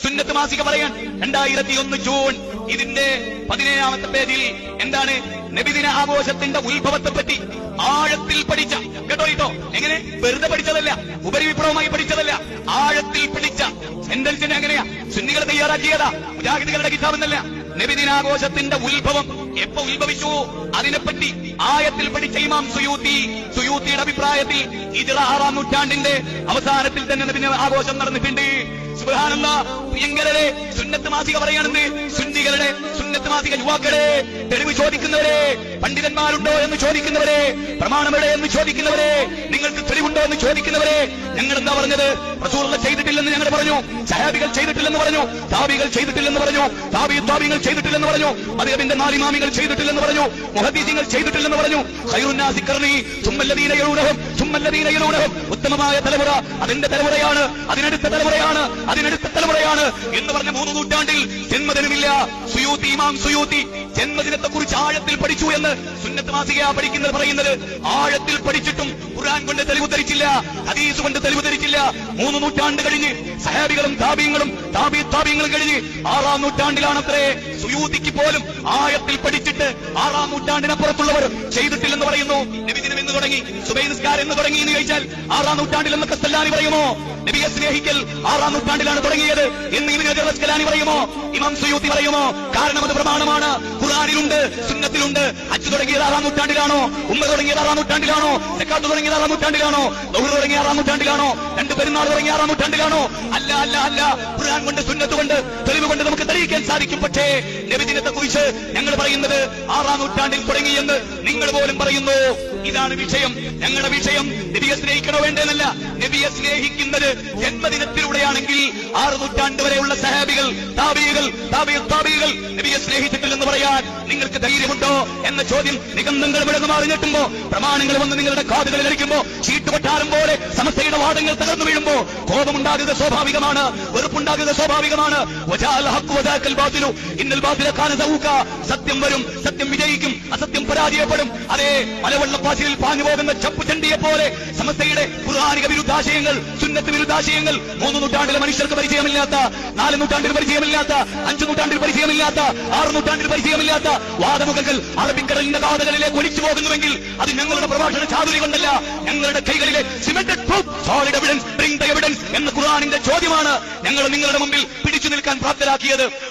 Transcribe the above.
സുന്നത്ത് മാസിക പറയാൻ 2001 ജൂൺ ഇതിന്റെ 17ാമത്തെ പേജിൽ എന്താണ് നബിദിന ആഘോഷത്തിന്റെ ഉത്ഭവത്തെ പറ്റി ആഴത്തിൽ പഠിച്ച കേട്ടോ എങ്ങനെ വെറുതെ പഠിച്ചതല്ല, ഉപരിവിപ്ലവമായി പഠിച്ചതല്ല, ആഴത്തിൽ പഠിച്ച സെന്റൻസിന് എങ്ങനെയാ സുന്നികൾ തയ്യാറാക്കിയതാ, മുജാഹിദുകളുടെ കിതാബെന്നല്ല. നബിദിനാഘോഷത്തിന്റെ ഉത്ഭവം എപ്പോ ഉത്ഭവിച്ചു അതിനെപ്പറ്റി ആയത്തിൽ പഠിച്ച ഇമാം സുയൂത്തിയുടെ അഭിപ്രായത്തിൽ ഹിജ്റ 6-ാം നൂറ്റാണ്ടിന്റെ അവസാനത്തിൽ തന്നെ നബിദിന ആഘോഷം നടന്നിട്ടുണ്ട്. സുബ്ഹാനല്ലാഹ്. പ്രിയങ്കരരെ, സുന്നത്ത് മാസിക പറയാണെന്ന് സുന്നികളുടെ സുന്നത്ത് മാസിക യുവാക്കളെ, തെളിവ് ചോദിക്കുന്നവരെ, പണ്ഡിതന്മാരുണ്ടോ എന്ന് ചോദിക്കുന്നവരെ, പ്രമാണമെവിടെ എന്ന് ചോദിക്കുന്നവരെ, നിങ്ങൾക്ക് തെളിവുണ്ടോ എന്ന് ചോദിക്കുന്നവരെ, ഞങ്ങൾ എന്താ പറഞ്ഞത്? റസൂലുള്ളാഹി ചെയ്തിട്ടില്ലെന്ന് ഞങ്ങൾ പറഞ്ഞു, സഹാബികൾ ചെയ്തിട്ടില്ലെന്ന് പറഞ്ഞു, താബികൾ ചെയ്തിട്ടില്ലെന്ന് പറഞ്ഞു, താബികൾ ചെയ്തിട്ടില്ലെന്ന് പറഞ്ഞു, മദ്ഹബിന്റെ 4 ഇമാമികൾ ചെയ്തിട്ടില്ലെന്ന് പറഞ്ഞു, മുഹദ്ദിസീങ്ങൾ ചെയ്തിട്ടില്ലെന്ന് പറഞ്ഞു. ഖൈറുൻ നാസി ഖർനി സുമ്മല്ലദീന യലൂനഹും സുമ്മല്ലദീന യലൂനഹും, ഉത്തമമായ തലമുറ അതിന്റെ തലമുറയാണ്, അതിനടുത്ത തലമുറയാണ്, അതിനടുത്ത തലമുറയാണ് എന്ന് പറഞ്ഞ 3 നൂറ്റാണ്ടിൽ ജന്മദിനമില്ല. ഇമാം സുയൂത്തി ജന്മദിനത്തെ കുറിച്ച് ആഴത്തിൽ പഠിച്ചു എന്ന് സുന്നത്ത് മാസിക പഠിക്കുന്നത് പറയുന്നത്. ആഴത്തിൽ പഠിച്ചിട്ടും ഖുർആൻ കൊണ്ട് തെളിവ് ധരിച്ചില്ല, ഹദീസ് കൊണ്ട് തെളിവ് ധരിച്ചില്ല. 3 നൂറ്റാണ്ട് കഴിഞ്ഞ് സഹാബികളും താബിങ്ങളും താബികളും കഴിഞ്ഞ് 6-ാം നൂറ്റാണ്ടിലാണത്രേ സുയൂത്തിക്ക് പോലും ആഴത്തിൽ പഠിച്ചിട്ട് 6-ാം നൂറ്റാണ്ടിനപ്പുറത്തുള്ളവർ ചെയ്തിട്ടില്ലെന്ന് പറയുന്നു. നബിദിനം എന്ന് തുടങ്ങി, സുബൈ നിസ്കാരം എന്ന് തുടങ്ങി എന്ന് ചോദിച്ചാൽ 6-ാം നൂറ്റാണ്ടിൽ എന്ന് കസ്തല്ലാനി പറയുമോ? നബിയെ സ്നേഹിക്കൽ 6-ാം നൂറ്റാണ്ടിലാണ് തുടങ്ങിയത് എന്ന് ഇബ്നു ഹജർ അസ്കലാനി പറയുമോ? ഇമാം സുയൂത്തി പറയുമോ? കാരണം അത് പ്രമാണമാണ്, ഖുർആനിലുണ്ട്, സുന്നത്തിലുണ്ട്. ഹജ്ജ് തുടങ്ങിയത് 6-ാം നൂറ്റാണ്ടിലാണോ? ഉംറ തുടങ്ങിയത് 6-ാം നൂറ്റാണ്ടിലാണോ? സക്കാത്ത് തുടങ്ങിയത് 6-ാം നൂറ്റാണ്ടിലാണോ? ദുഹർ തുടങ്ങിയ 6-ാം നൂറ്റാണ്ടിലാണോ? 2 പെരുന്നാൾ തുടങ്ങിയ 6-ാം നൂറ്റാണ്ടിലാണോ? അല്ല അല്ല അല്ല. ഖുർആൻ കൊണ്ട് സുന്നത്ത് കൊണ്ട് തെളിവ് കൊണ്ട് നമുക്ക് തെളിയിക്കാൻ സാധിക്കും. പക്ഷേ നബിദിനത്തെ കുറിച്ച് ഞങ്ങൾ പറയുന്നത് 6-ാം നൂറ്റാണ്ടിൽ തുടങ്ങിയെന്ന് നിങ്ങൾ പോലും പറയുന്നു. ഇതാണ് വിഷയം. ഞങ്ങളുടെ വിഷയം നബിയെ സ്നേഹിക്കണോ വേണ്ടെന്നല്ല. നബിയെ സ്നേഹിക്കുന്നത് ജന്മദിനത്തിലൂടെയാണെങ്കിൽ 6 നൂറ്റാണ്ട് വരെയുള്ള സഹാബികൾ, താബികൾ നബിയെ സ്നേഹിച്ചിട്ടില്ലെന്ന് പറയാൻ നിങ്ങൾക്ക് ധൈര്യമുണ്ടോ എന്ന ചോദ്യം നിഗന്ധങ്ങൾ വിളങ്ങുമാറി ഞെട്ടുമ്പോ, പ്രമാണങ്ങൾ വന്ന് നിങ്ങളുടെ കാതുകളിൽ അടിക്കുമ്പോ, ചീട്ടുകൊട്ടാരം പോലെ സമസ്തയുടെ വാദങ്ങൾ തകർന്നു വീഴുമ്പോ കോപമുണ്ടാകുക സ്വാഭാവികമാണ്, വെറുപ്പുണ്ടാകുക സ്വാഭാവികമാണ്. സത്യം വരും, സത്യം വിജയിക്കും, അസത്യം പരാജയപ്പെടും. അതേ മലവെള്ളപ്പാച്ചിലിൽ പാഞ്ഞു പോകുന്ന ചപ്പുചണ്ടിയെ പോലെ സമസ്തയുടെ ഖുർആനിക വിരുദ്ധാശയങ്ങൾ, സുന്നത്ത് വിരുദ്ധാശയങ്ങൾ 3 നൂറ്റാണ്ടിലെ മനുഷ്യർക്ക് പരിചയമില്ലാത്ത, 4 നൂറ്റാണ്ടിൽ പരിചയമില്ലാത്ത, 5 നൂറ്റാണ്ടിൽ പരിചയമില്ലാത്ത, 6 നൂറ്റാണ്ടിൽ പരിചയമില്ലാത്ത വാദമുഖങ്ങൾ അറബിക്കടലിന്റെ കാതകളിലേക്ക് ഒലിച്ചു പോകുന്നുവെങ്കിൽ അത് ഞങ്ങളുടെ പ്രഭാഷണ ചാതുരി കൊണ്ടല്ല, ഞങ്ങളുടെ കൈകളിലെ cemented proof, solid evidence, bring the evidence എന്ന ഖുർആനിന്റെ ചോദ്യമാണ് ഞങ്ങൾ നിങ്ങളുടെ മുമ്പിൽ പിടിച്ചു നിൽക്കാൻ പ്രാപ്തരാക്കിയത്.